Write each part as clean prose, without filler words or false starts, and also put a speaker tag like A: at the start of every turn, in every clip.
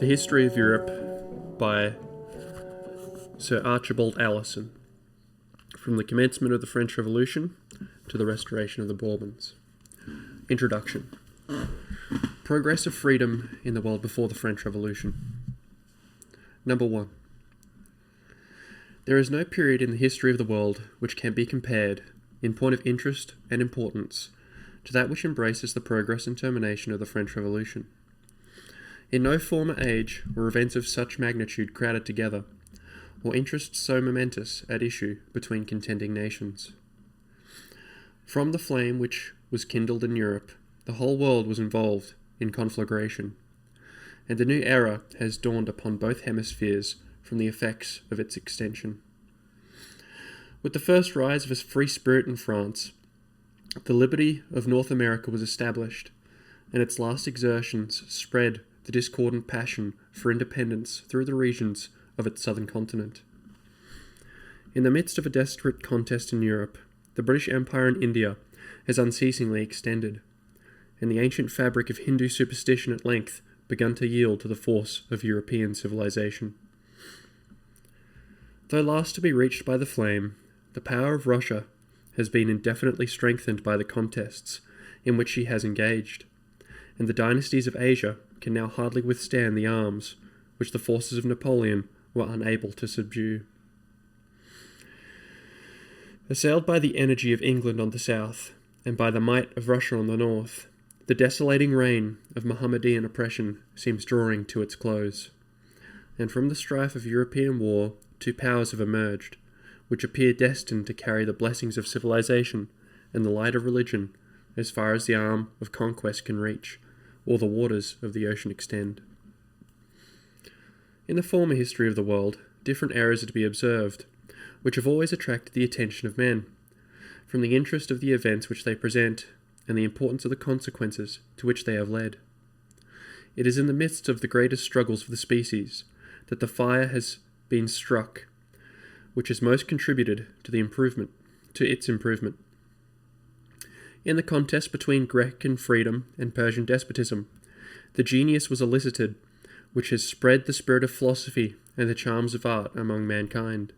A: The History of Europe by Sir Archibald Alison, from the commencement of the French Revolution to the restoration of the Bourbons. Introduction. Progress of freedom in the world before the French Revolution. Number 1. There is no period in the history of the world which can be compared, in point of interest and importance, to that which embraces the progress and termination of the French Revolution. In no former age were events of such magnitude crowded together, or interests so momentous at issue between contending nations. From the flame which was kindled in Europe, the whole world was involved in conflagration, and a new era has dawned upon both hemispheres from the effects of its extension. With the first rise of a free spirit in France, the liberty of North America was established, and its last exertions spread the discordant passion for independence through the regions of its southern continent. In the midst of a desperate contest in Europe, the British Empire in India has unceasingly extended, and the ancient fabric of Hindu superstition at length begun to yield to the force of European civilization. Though last to be reached by the flame, the power of Russia has been indefinitely strengthened by the contests in which she has engaged, and the dynasties of Asia can now hardly withstand the arms which the forces of Napoleon were unable to subdue. Assailed by the energy of England on the south, and by the might of Russia on the north, the desolating reign of Mohammedan oppression seems drawing to its close, and from the strife of European war, two powers have emerged, which appear destined to carry the blessings of civilization and the light of religion as far as the arm of conquest can reach, or the waters of the ocean extend. In the former history of the world, different eras are to be observed, which have always attracted the attention of men, from the interest of the events which they present, and the importance of the consequences to which they have led. It is in the midst of the greatest struggles of the species that the fire has been struck, which has most contributed to its improvement. In the contest between Greek freedom and Persian despotism, the genius was elicited which has spread the spirit of philosophy and the charms of art among mankind.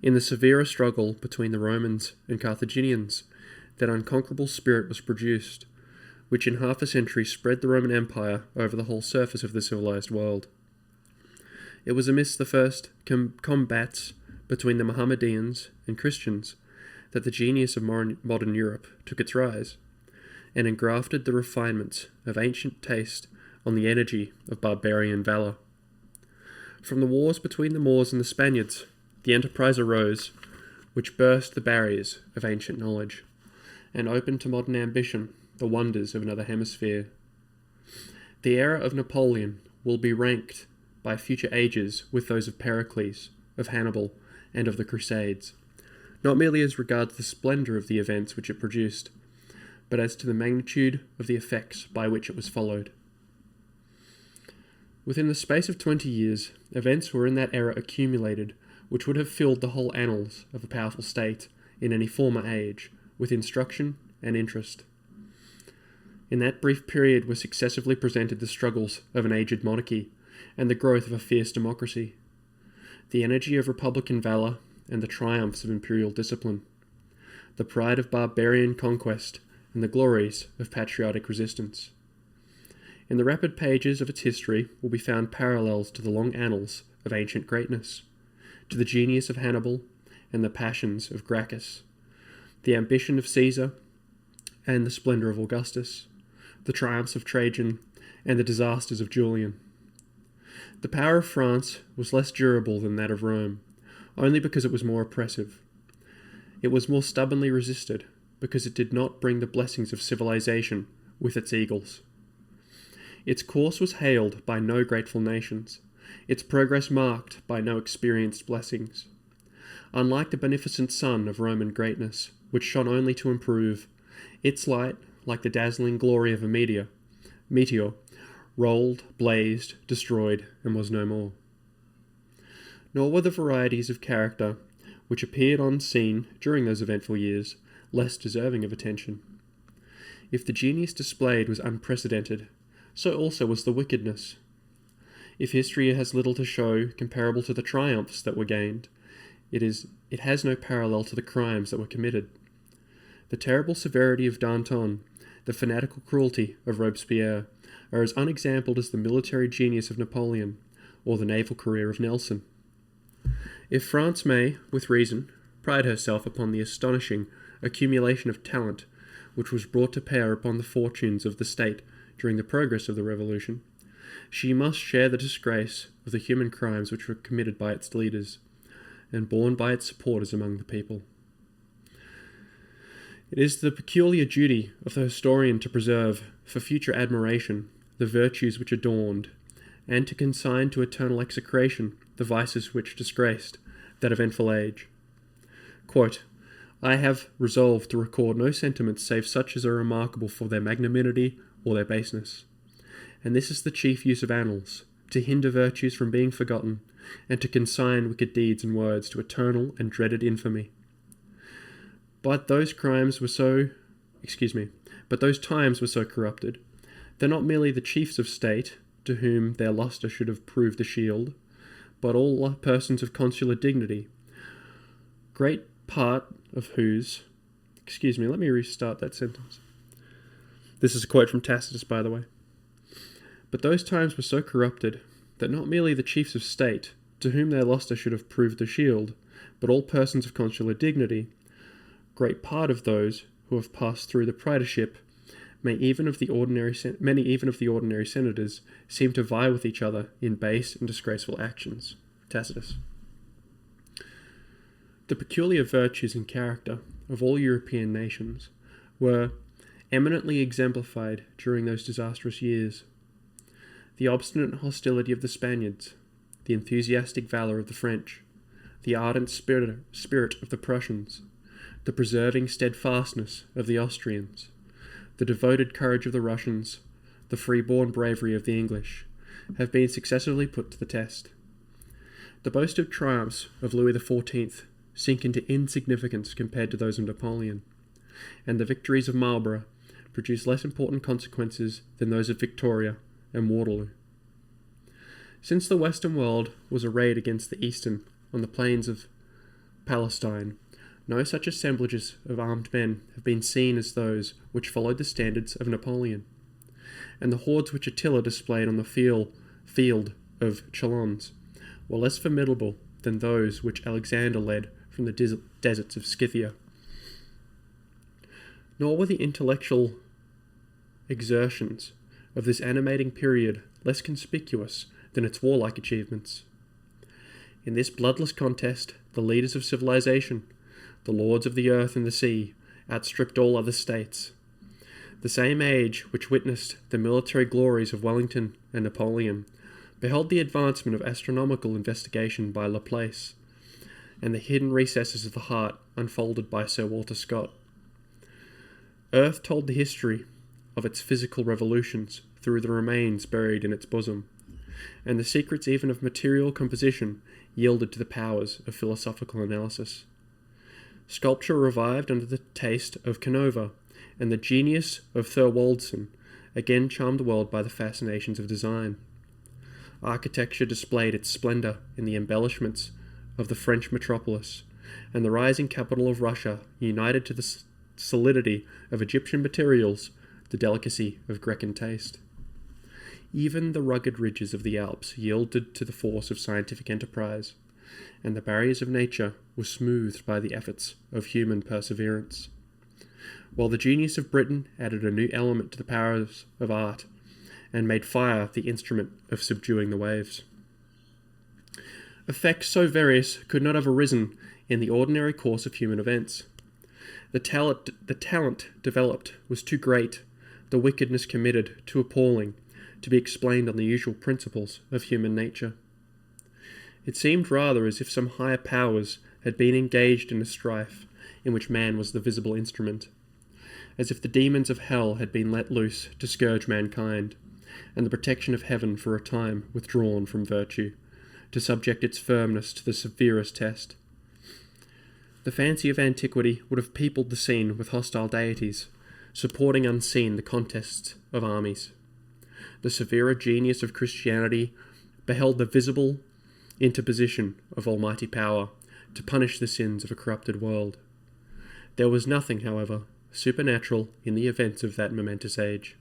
A: In the severer struggle between the Romans and Carthaginians, that unconquerable spirit was produced, which in half a century spread the Roman Empire over the whole surface of the civilized world. It was amidst the first combats between the Mohammedans and Christians that the genius of modern Europe took its rise, and engrafted the refinements of ancient taste on the energy of barbarian valour. From the wars between the Moors and the Spaniards, the enterprise arose which burst the barriers of ancient knowledge, and opened to modern ambition the wonders of another hemisphere. The era of Napoleon will be ranked by future ages with those of Pericles, of Hannibal, and of the Crusades, not merely as regards the splendour of the events which it produced, but as to the magnitude of the effects by which it was followed. Within the space of 20 years, events were in that era accumulated which would have filled the whole annals of a powerful state in any former age with instruction and interest. In that brief period were successively presented the struggles of an aged monarchy and the growth of a fierce democracy, the energy of republican valour and the triumphs of imperial discipline, the pride of barbarian conquest and the glories of patriotic resistance. In the rapid pages of its history will be found parallels to the long annals of ancient greatness, to the genius of Hannibal and the passions of Gracchus, the ambition of Caesar and the splendour of Augustus, the triumphs of Trajan and the disasters of Julian. The power of France was less durable than that of Rome, only because it was more oppressive. It was more stubbornly resisted, because it did not bring the blessings of civilization with its eagles. Its course was hailed by no grateful nations, its progress marked by no experienced blessings. Unlike the beneficent sun of Roman greatness, which shone only to improve, its light, like the dazzling glory of a meteor, rolled, blazed, destroyed, and was no more. Nor were the varieties of character which appeared on scene during those eventful years less deserving of attention. If the genius displayed was unprecedented, so also was the wickedness. If history has little to show comparable to the triumphs that were gained, it has no parallel to the crimes that were committed. The terrible severity of Danton, the fanatical cruelty of Robespierre, are as unexampled as the military genius of Napoleon, or the naval career of Nelson. If France may, with reason, pride herself upon the astonishing accumulation of talent which was brought to bear upon the fortunes of the state during the progress of the Revolution, she must share the disgrace of the human crimes which were committed by its leaders, and borne by its supporters among the people. It is the peculiar duty of the historian to preserve, for future admiration, the virtues which adorned, and to consign to eternal execration the vices which disgraced that eventful age. Quote, I have resolved to record no sentiments save such as are remarkable for their magnanimity or their baseness. And this is the chief use of annals, to hinder virtues from being forgotten, and to consign wicked deeds and words to eternal and dreaded infamy. But those times were so corrupted, that not merely the chiefs of state, to whom their lustre should have proved a shield, but all persons of consular dignity, great part of whose... let me restart that sentence. This is a quote from Tacitus, by the way. But those times were so corrupted, that not merely the chiefs of state, to whom their lustre should have proved a shield, but all persons of consular dignity, great part of those who have passed through the praetorship, many even of the ordinary senators, seem to vie with each other in base and disgraceful actions. Tacitus. The peculiar virtues and character of all European nations were eminently exemplified during those disastrous years. The obstinate hostility of the Spaniards, the enthusiastic valour of the French, the ardent spirit of the Prussians, the persevering steadfastness of the Austrians, the devoted courage of the Russians, the free-born bravery of the English, have been successively put to the test. The boasted triumphs of Louis XIV sink into insignificance compared to those of Napoleon, and the victories of Marlborough produce less important consequences than those of Victoria and Waterloo. Since the Western world was arrayed against the Eastern on the plains of Palestine, no such assemblages of armed men have been seen as those which followed the standards of Napoleon, and the hordes which Attila displayed on the field of Ch1 were less formidable than those which Alexander led from the deserts of Scythia. Nor were the intellectual exertions of this animating period less conspicuous than its warlike achievements. In this bloodless contest, the leaders of civilization, the lords of the earth and the sea, outstripped all other states. The same age which witnessed the military glories of Wellington and Napoleon beheld the advancement of astronomical investigation by Laplace, and the hidden recesses of the heart unfolded by Sir Walter Scott. Earth told the history of its physical revolutions through the remains buried in its bosom, and the secrets even of material composition yielded to the powers of philosophical analysis. Sculpture revived under the taste of Canova, and the genius of Thorwaldsen again charmed the world by the fascinations of design. Architecture displayed its splendour in the embellishments of the French metropolis, and the rising capital of Russia united to the solidity of Egyptian materials the delicacy of Grecan taste. Even the rugged ridges of the Alps yielded to the force of scientific enterprise, and the barriers of nature were smoothed by the efforts of human perseverance, while the genius of Britain added a new element to the powers of art, and made fire the instrument of subduing the waves. Effects so various could not have arisen in the ordinary course of human events. The talent developed was too great, the wickedness committed too appalling, to be explained on the usual principles of human nature. It seemed rather as if some higher powers had been engaged in a strife in which man was the visible instrument, as if the demons of hell had been let loose to scourge mankind, and the protection of heaven for a time withdrawn from virtue, to subject its firmness to the severest test. The fancy of antiquity would have peopled the scene with hostile deities, supporting unseen the contests of armies. The severer genius of Christianity beheld the visible interposition of almighty power to punish the sins of a corrupted world. There was nothing, however, supernatural in the events of that momentous age.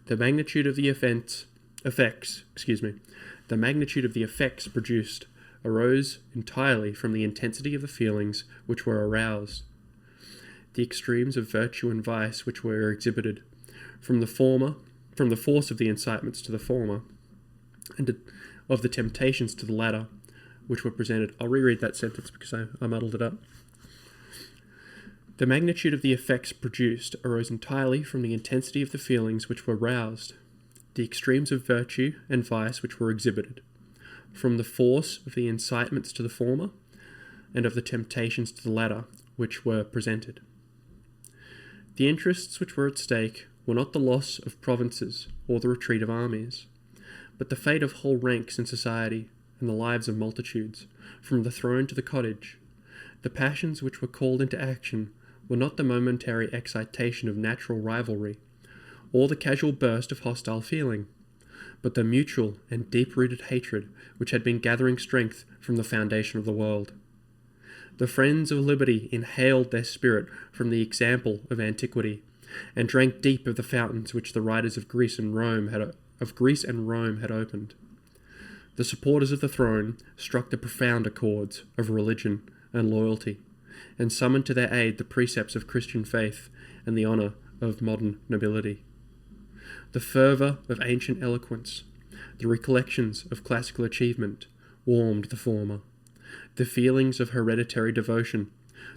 A: The magnitude of the effects produced arose entirely from the intensity of the feelings which were aroused, the extremes of virtue and vice which were exhibited, from the force of the incitements to the former, and of the temptations to the latter, which were presented. I'll reread that sentence because I muddled it up. The magnitude of the effects produced arose entirely from the intensity of the feelings which were roused, the extremes of virtue and vice which were exhibited, from the force of the incitements to the former, and of the temptations to the latter, which were presented. The interests which were at stake were not the loss of provinces or the retreat of armies, but the fate of whole ranks in society and the lives of multitudes, from the throne to the cottage. The passions which were called into action were not the momentary excitation of natural rivalry, or the casual burst of hostile feeling, but the mutual and deep-rooted hatred which had been gathering strength from the foundation of the world. The friends of liberty inhaled their spirit from the example of antiquity, and drank deep of the fountains which the writers of Greece and Rome had opened. The supporters of the throne struck the profounder chords of religion and loyalty, and summoned to their aid the precepts of Christian faith and the honour of modern nobility. The fervour of ancient eloquence, the recollections of classical achievement, warmed the former. The feelings of hereditary devotion,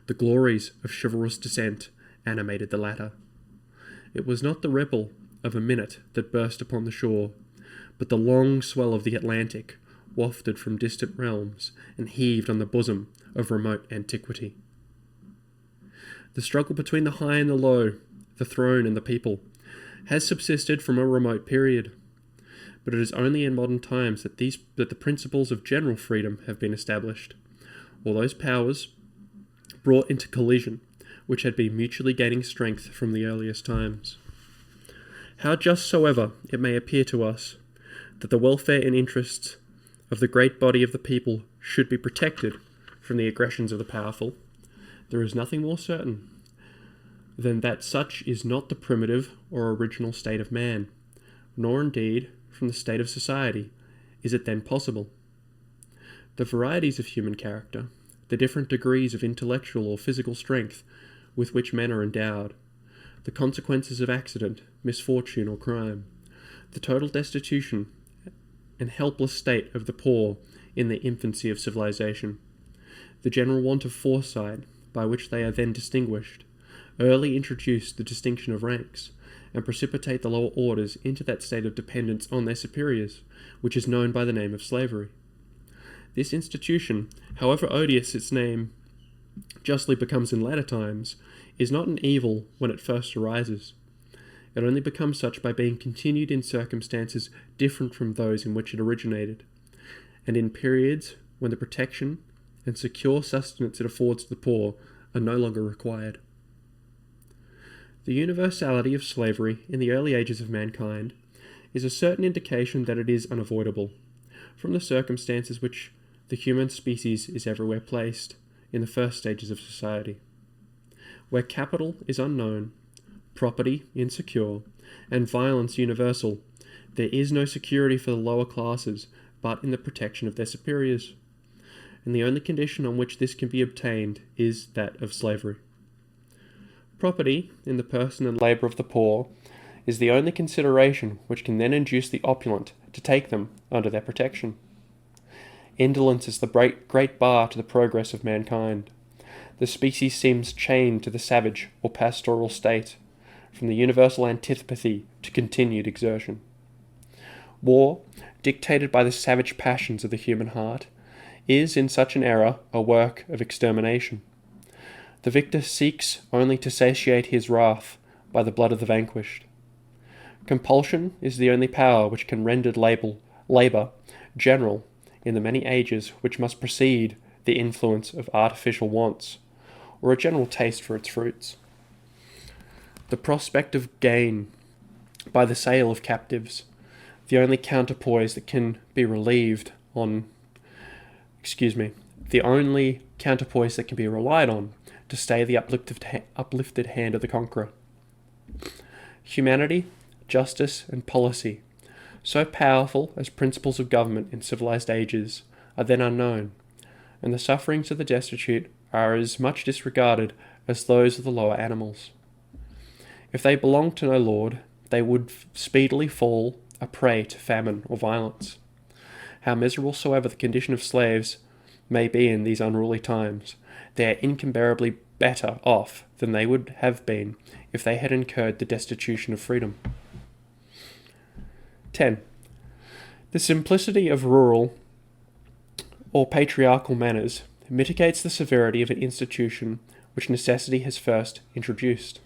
A: the glories of chivalrous descent, animated the latter. It was not the ripple of a minute that burst upon the shore, but the long swell of the Atlantic, wafted from distant realms and heaved on the bosom of remote antiquity. The struggle between the high and the low, the throne and the people, has subsisted from a remote period, but it is only in modern times that the principles of general freedom have been established, or those powers brought into collision which had been mutually gaining strength from the earliest times. How just soever it may appear to us that the welfare and interests of the great body of the people should be protected from the aggressions of the powerful, there is nothing more certain than that such is not the primitive or original state of man, nor indeed from the state of society is it then possible. The varieties of human character, the different degrees of intellectual or physical strength with which men are endowed, the consequences of accident, misfortune, or crime, the total destitution and helpless state of the poor in the infancy of civilization, the general want of foresight by which they are then distinguished, early introduce the distinction of ranks, and precipitate the lower orders into that state of dependence on their superiors, which is known by the name of slavery. This institution, however odious its name justly becomes in latter times, is not an evil when it first arises. It only becomes such by being continued in circumstances different from those in which it originated, and in periods when the protection and secure sustenance it affords to the poor are no longer required. The universality of slavery in the early ages of mankind is a certain indication that it is unavoidable, from the circumstances which the human species is everywhere placed in the first stages of society. Where capital is unknown, property insecure, and violence universal, there is no security for the lower classes but in the protection of their superiors, and the only condition on which this can be obtained is that of slavery. Property, in the person and labour of the poor, is the only consideration which can then induce the opulent to take them under their protection. Indolence is the great bar to the progress of mankind. The species seems chained to the savage or pastoral state, from the universal antipathy to continued exertion. War, dictated by the savage passions of the human heart, is in such an era a work of extermination. The victor seeks only to satiate his wrath by the blood of the vanquished. Compulsion is the only power which can render labour general in the many ages which must precede the influence of artificial wants, or a general taste for its fruits. The prospect of gain by the sale of captives, the only counterpoise that can be relied on to stay the uplifted hand of the conqueror. Humanity, justice, and policy, so powerful as principles of government in civilized ages, are then unknown, and the sufferings of the destitute are as much disregarded as those of the lower animals. If they belonged to no lord, they would speedily fall a prey to famine or violence. How miserable soever the condition of slaves may be in these unruly times, they are incomparably better off than they would have been if they had incurred the destitution of freedom. 10. The simplicity of rural or patriarchal manners mitigates the severity of an institution which necessity has first introduced.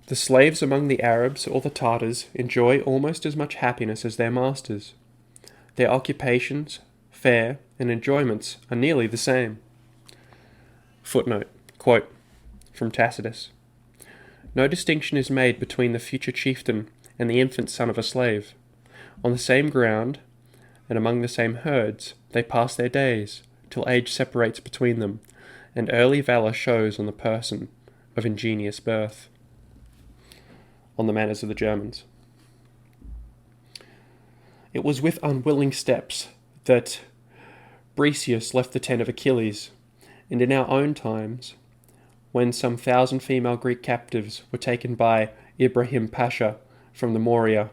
A: The slaves among the Arabs or the Tartars enjoy almost as much happiness as their masters. Their occupations, fare, and enjoyments are nearly the same. Footnote, quote, from Tacitus. No distinction is made between the future chieftain and the infant son of a slave. On the same ground, and among the same herds, they pass their days, till age separates between them, and early valour shows on the person of ingenious birth. On the manners of the Germans. It was with unwilling steps that Briseus left the tent of Achilles, and in our own times, when some 1,000 female Greek captives were taken by Ibrahim Pasha from the Morea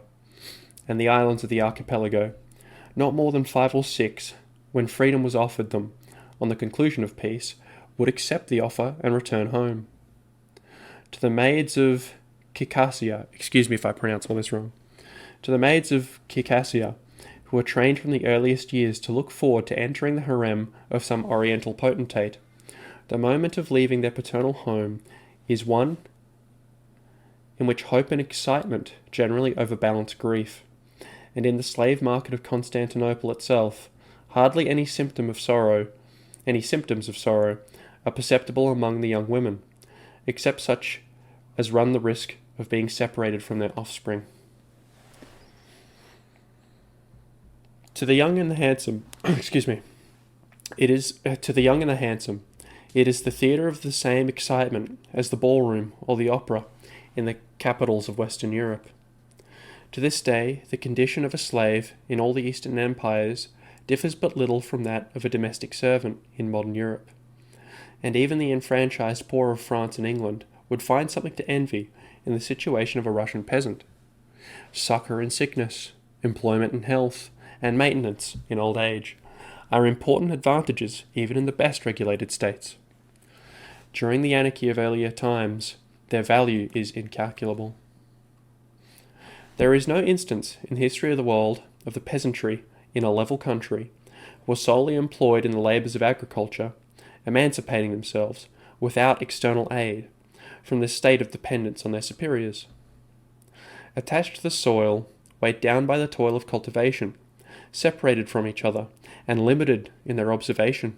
A: and the islands of the archipelago, not more than 5 or 6, when freedom was offered them, on the conclusion of peace, would accept the offer and return home. To the maids of Circassia, excuse me if I pronounce all this wrong, to the maids of Circassia, who were trained from the earliest years to look forward to entering the harem of some oriental potentate, the moment of leaving their paternal home is one in which hope and excitement generally overbalance grief, and in the slave market of Constantinople itself, hardly any symptoms of sorrow are perceptible among the young women, except such as run the risk of being separated from their offspring. To the young and the handsome, it is the theatre of the same excitement as the ballroom or the opera in the capitals of Western Europe. To this day, the condition of a slave in all the Eastern empires differs but little from that of a domestic servant in modern Europe, and even the enfranchised poor of France and England would find something to envy in the situation of a Russian peasant. Succour in sickness, employment in health, and maintenance in old age are important advantages even in the best regulated states. During the anarchy of earlier times, their value is incalculable. There is no instance in the history of the world of the peasantry in a level country who were solely employed in the labours of agriculture, emancipating themselves without external aid from this state of dependence on their superiors. Attached to the soil, weighed down by the toil of cultivation, separated from each other, and limited in their observation,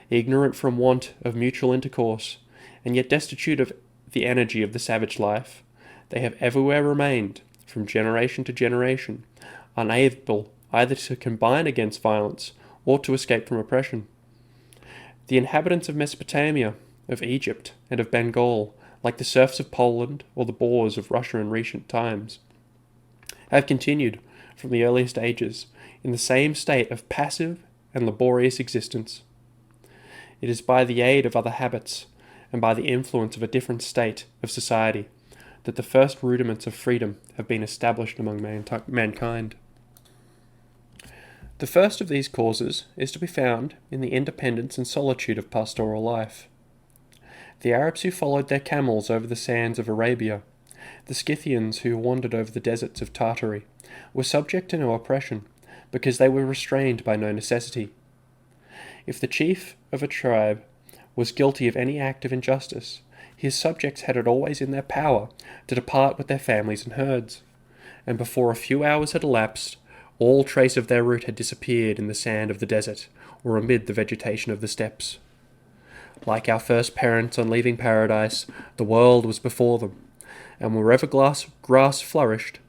A: ignorant from want of mutual intercourse, and yet destitute of the energy of the savage life, they have everywhere remained, from generation to generation, unable either to combine against violence or to escape from oppression. The inhabitants of Mesopotamia, of Egypt, and of Bengal, like the serfs of Poland or the boors of Russia in recent times, have continued, from the earliest ages, in the same state of passive and laborious existence. It is by the aid of other habits, and by the influence of a different state of society, that the first rudiments of freedom have been established among mankind. The first of these causes is to be found in the independence and solitude of pastoral life. The Arabs who followed their camels over the sands of Arabia, the Scythians who wandered over the deserts of Tartary, were subject to no oppression, because they were restrained by no necessity. If the chief of a tribe was guilty of any act of injustice, his subjects had it always in their power to depart with their families and herds, and before a few hours had elapsed, all trace of their route had disappeared in the sand of the desert or amid the vegetation of the steppes. Like our first parents on leaving paradise, the world was before them, and wherever grass flourished,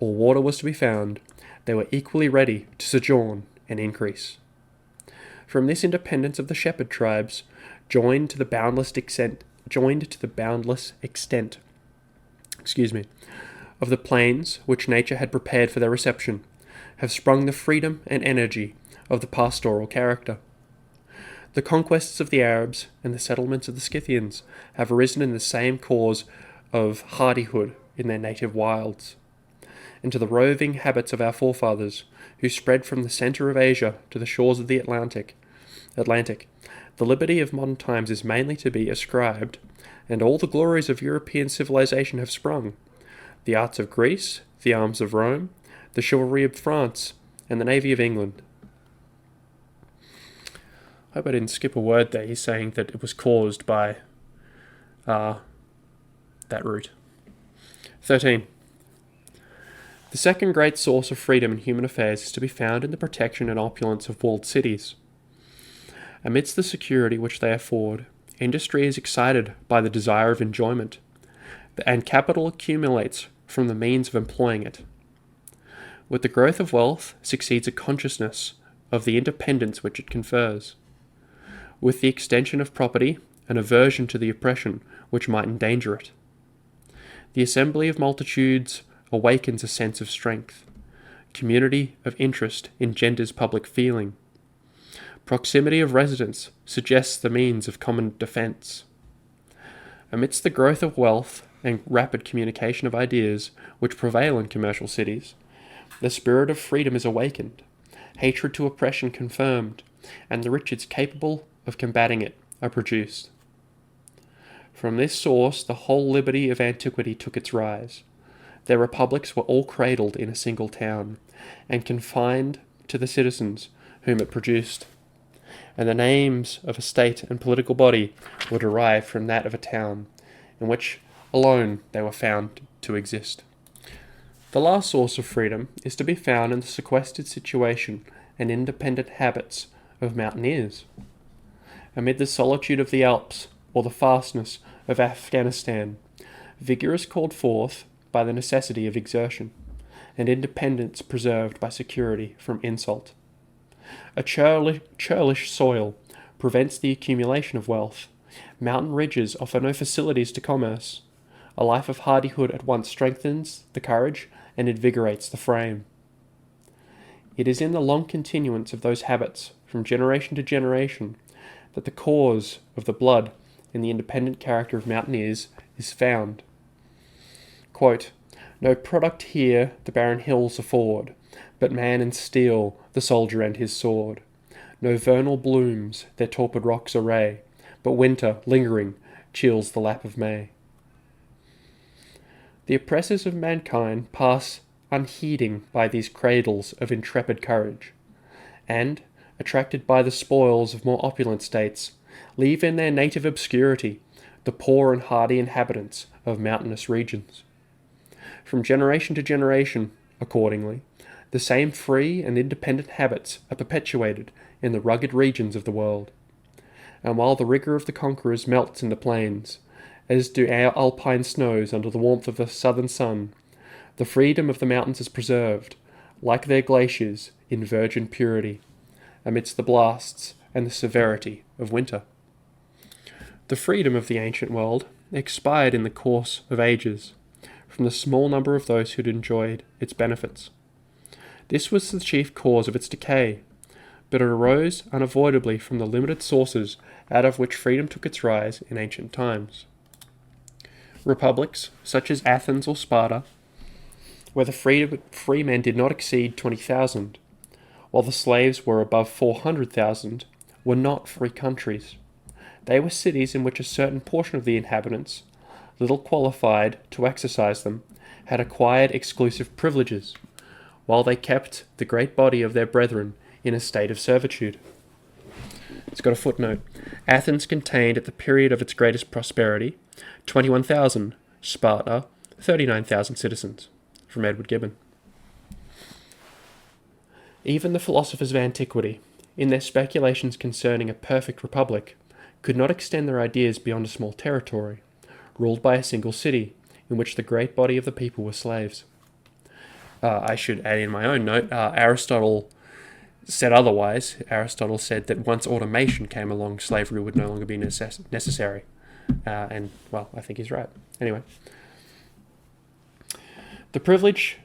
A: or water was to be found, they were equally ready to sojourn and increase. From this independence of the shepherd tribes, joined to the boundless extent of the plains which nature had prepared for their reception, have sprung the freedom and energy of the pastoral character. The conquests of the Arabs and the settlements of the Scythians have arisen in the same cause of hardihood in their native wilds. And to the roving habits of our forefathers, who spread from the centre of Asia to the shores of the Atlantic, the liberty of modern times is mainly to be ascribed, and all the glories of European civilization have sprung: the arts of Greece, the arms of Rome, the chivalry of France, and the navy of England. I hope I didn't skip a word there. He's saying that it was caused by that route. 13. The second great source of freedom in human affairs is to be found in the protection and opulence of walled cities. Amidst the security which they afford, industry is excited by the desire of enjoyment, and capital accumulates from the means of employing it. With the growth of wealth succeeds a consciousness of the independence which it confers. With the extension of property, an aversion to the oppression which might endanger it. The assembly of multitudes awakens a sense of strength. Community of interest engenders public feeling. Proximity of residence suggests the means of common defence. Amidst the growth of wealth and rapid communication of ideas which prevail in commercial cities, the spirit of freedom is awakened, hatred to oppression confirmed, and the riches capable of combating it are produced. From this source the whole liberty of antiquity took its rise. Their republics were all cradled in a single town, and confined to the citizens whom it produced, and the names of a state and political body were derived from that of a town, in which alone they were found to exist. The last source of freedom is to be found in the sequestered situation and independent habits of mountaineers. Amid the solitude of the Alps or the fastness of Afghanistan, vigour is called forth by the necessity of exertion, and independence preserved by security from insult. A churlish soil prevents the accumulation of wealth. Mountain ridges offer no facilities to commerce. A life of hardihood at once strengthens the courage and invigorates the frame. It is in the long continuance of those habits, from generation to generation, that the cause of the blood in the independent character of mountaineers is found. Quote, "No product here the barren hills afford, but man and steel, the soldier and his sword. No vernal blooms their torpid rocks array, but winter, lingering, chills the lap of May." The oppressors of mankind pass unheeding by these cradles of intrepid courage, and, attracted by the spoils of more opulent states, leave in their native obscurity the poor and hardy inhabitants of mountainous regions. From generation to generation, accordingly, the same free and independent habits are perpetuated in the rugged regions of the world. And while the rigour of the conquerors melts in the plains, as do our alpine snows under the warmth of the southern sun, the freedom of the mountains is preserved, like their glaciers, in virgin purity, amidst the blasts and the severity of winter. The freedom of the ancient world expired in the course of ages, from the small number of those who had enjoyed its benefits. This was the chief cause of its decay, but it arose unavoidably from the limited sources out of which freedom took its rise in ancient times. Republics, such as Athens or Sparta, where the free men did not exceed 20,000, while the slaves were above 400,000, were not free countries. They were cities in which a certain portion of the inhabitants, little qualified to exercise them, had acquired exclusive privileges, while they kept the great body of their brethren in a state of servitude. It's got a footnote. Athens contained at the period of its greatest prosperity 21,000, Sparta 39,000 citizens. From Edward Gibbon. Even the philosophers of antiquity, in their speculations concerning a perfect republic, could not extend their ideas beyond a small territory, ruled by a single city, in which the great body of the people were slaves. I should add in my own note, Aristotle said otherwise. Aristotle said that once automation came along, slavery would no longer be necessary. And, well, I think he's right. Anyway. The privileged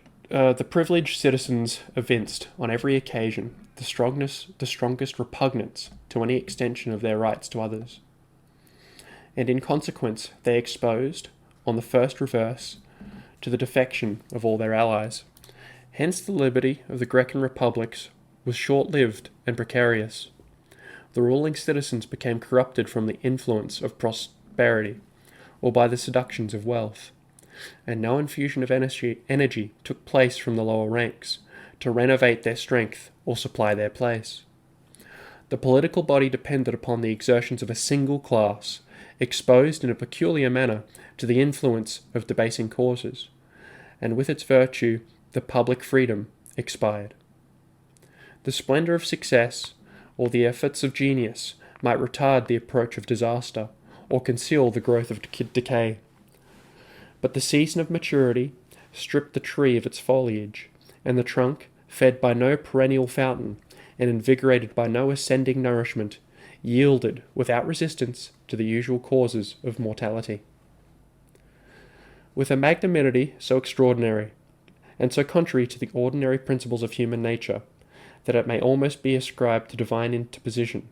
A: citizens evinced, on every occasion, the strongest repugnance to any extension of their rights to others. And in consequence, they exposed, on the first reverse, to the defection of all their allies. Hence the liberty of the Grecan republics was short-lived and precarious. The ruling citizens became corrupted from the influence of prosperity, or by the seductions of wealth, and no infusion of energy took place from the lower ranks to renovate their strength or supply their place. The political body depended upon the exertions of a single class, exposed in a peculiar manner to the influence of debasing causes, and with its virtue the public freedom expired. The splendour of success, or the efforts of genius, might retard the approach of disaster, or conceal the growth of decay. But the season of maturity stripped the tree of its foliage, and the trunk, fed by no perennial fountain, and invigorated by no ascending nourishment, yielded without resistance to the usual causes of mortality. With a magnanimity so extraordinary, and so contrary to the ordinary principles of human nature, that it may almost be ascribed to divine interposition,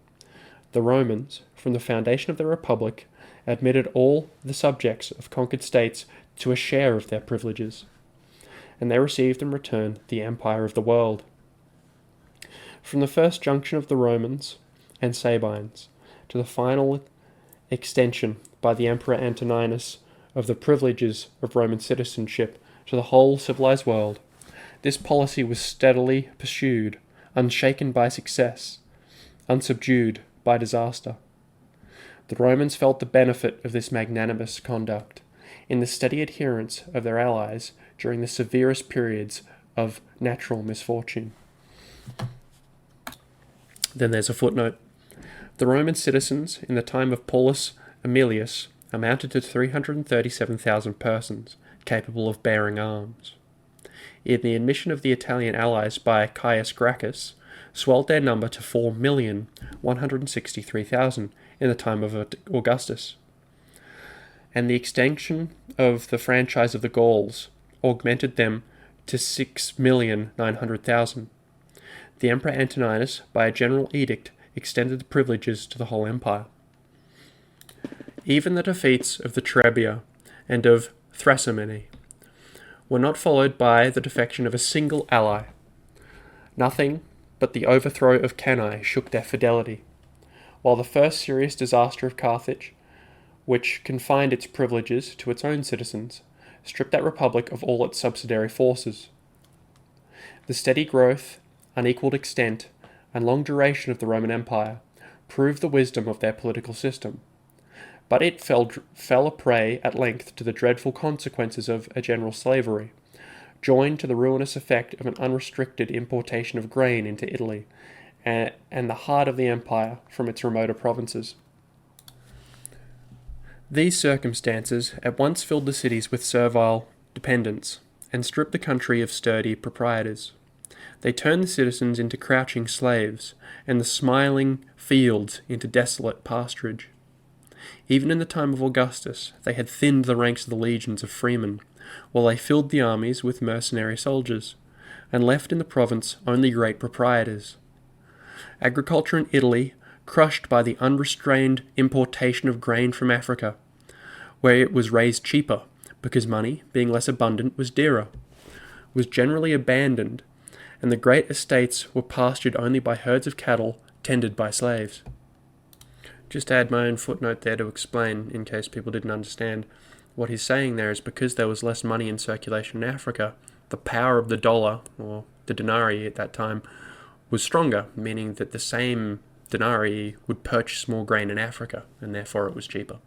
A: the Romans, from the foundation of the Republic, admitted all the subjects of conquered states to a share of their privileges, and they received in return the empire of the world. From the first junction of the Romans and Sabines to the final extension by the Emperor Antoninus of the privileges of Roman citizenship to the whole civilized world, this policy was steadily pursued, unshaken by success, unsubdued by disaster. The Romans felt the benefit of this magnanimous conduct in the steady adherence of their allies during the severest periods of natural misfortune. Then there's a footnote. The Roman citizens in the time of Paulus Aemilius amounted to 337,000 persons, capable of bearing arms. In the admission of the Italian allies by Caius Gracchus, swelled their number to 4,163,000 in the time of Augustus. And the extension of the franchise of the Gauls augmented them to 6,900,000. The Emperor Antoninus, by a general edict, extended the privileges to the whole empire. Even the defeats of the Trebia and of Thrasymene were not followed by the defection of a single ally. Nothing but the overthrow of Cannae shook their fidelity, while the first serious disaster of Carthage, which confined its privileges to its own citizens, stripped that republic of all its subsidiary forces. The steady growth, unequalled extent, and long duration of the Roman Empire proved the wisdom of their political system, but it fell a prey at length to the dreadful consequences of a general slavery, joined to the ruinous effect of an unrestricted importation of grain into Italy and the heart of the empire from its remoter provinces. These circumstances at once filled the cities with servile dependents and stripped the country of sturdy proprietors. They turned the citizens into crouching slaves and the smiling fields into desolate pasturage. Even in the time of Augustus, they had thinned the ranks of the legions of freemen, while they filled the armies with mercenary soldiers, and left in the province only great proprietors. Agriculture in Italy, crushed by the unrestrained importation of grain from Africa, where it was raised cheaper, because money, being less abundant, was dearer, was generally abandoned, and the great estates were pastured only by herds of cattle tended by slaves. Just add my own footnote there to explain, in case people didn't understand. What he's saying there is because there was less money in circulation in Africa, the power of the dollar, or the denarii at that time, was stronger, meaning that the same denarii would purchase more grain in Africa, and therefore it was cheaper.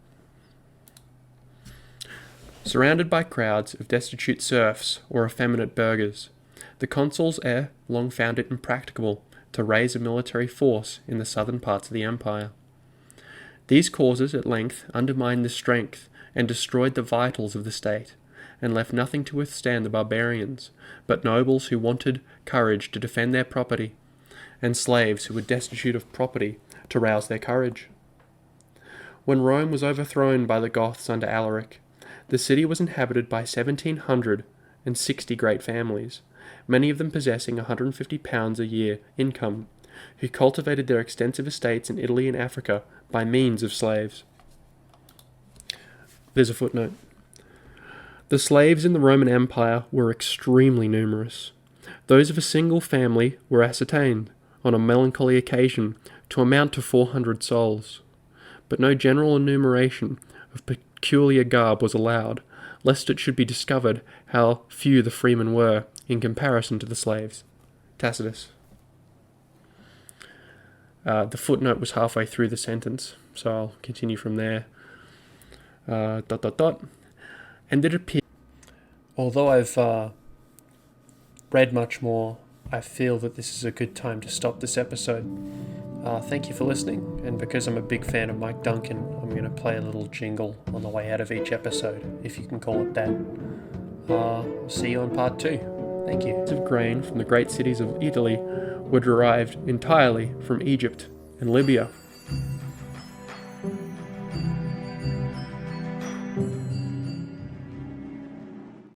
A: Surrounded by crowds of destitute serfs or effeminate burghers, the consuls ere long found it impracticable to raise a military force in the southern parts of the empire. These causes at length undermined the strength and destroyed the vitals of the state, and left nothing to withstand the barbarians, but nobles who wanted courage to defend their property, and slaves who were destitute of property to rouse their courage. When Rome was overthrown by the Goths under Alaric, the city was inhabited by 1,760 great families, many of them possessing £150 a year income, who cultivated their extensive estates in Italy and Africa by means of slaves. There's a footnote. The slaves in the Roman Empire were extremely numerous. Those of a single family were ascertained, on a melancholy occasion, to amount to 400 souls. But no general enumeration of peculiar garb was allowed, lest it should be discovered how few the freemen were in comparison to the slaves. Tacitus. The footnote was halfway through the sentence, so I'll continue from there. And it appears, although I've read much more, I feel that this is a good time to stop this episode. Thank you for listening, and because I'm a big fan of Mike Duncan, I'm going to play a little jingle on the way out of each episode, if you can call it that. See you on part 2. Thank you. Of grain from the great cities of Italy were derived entirely from Egypt and Libya.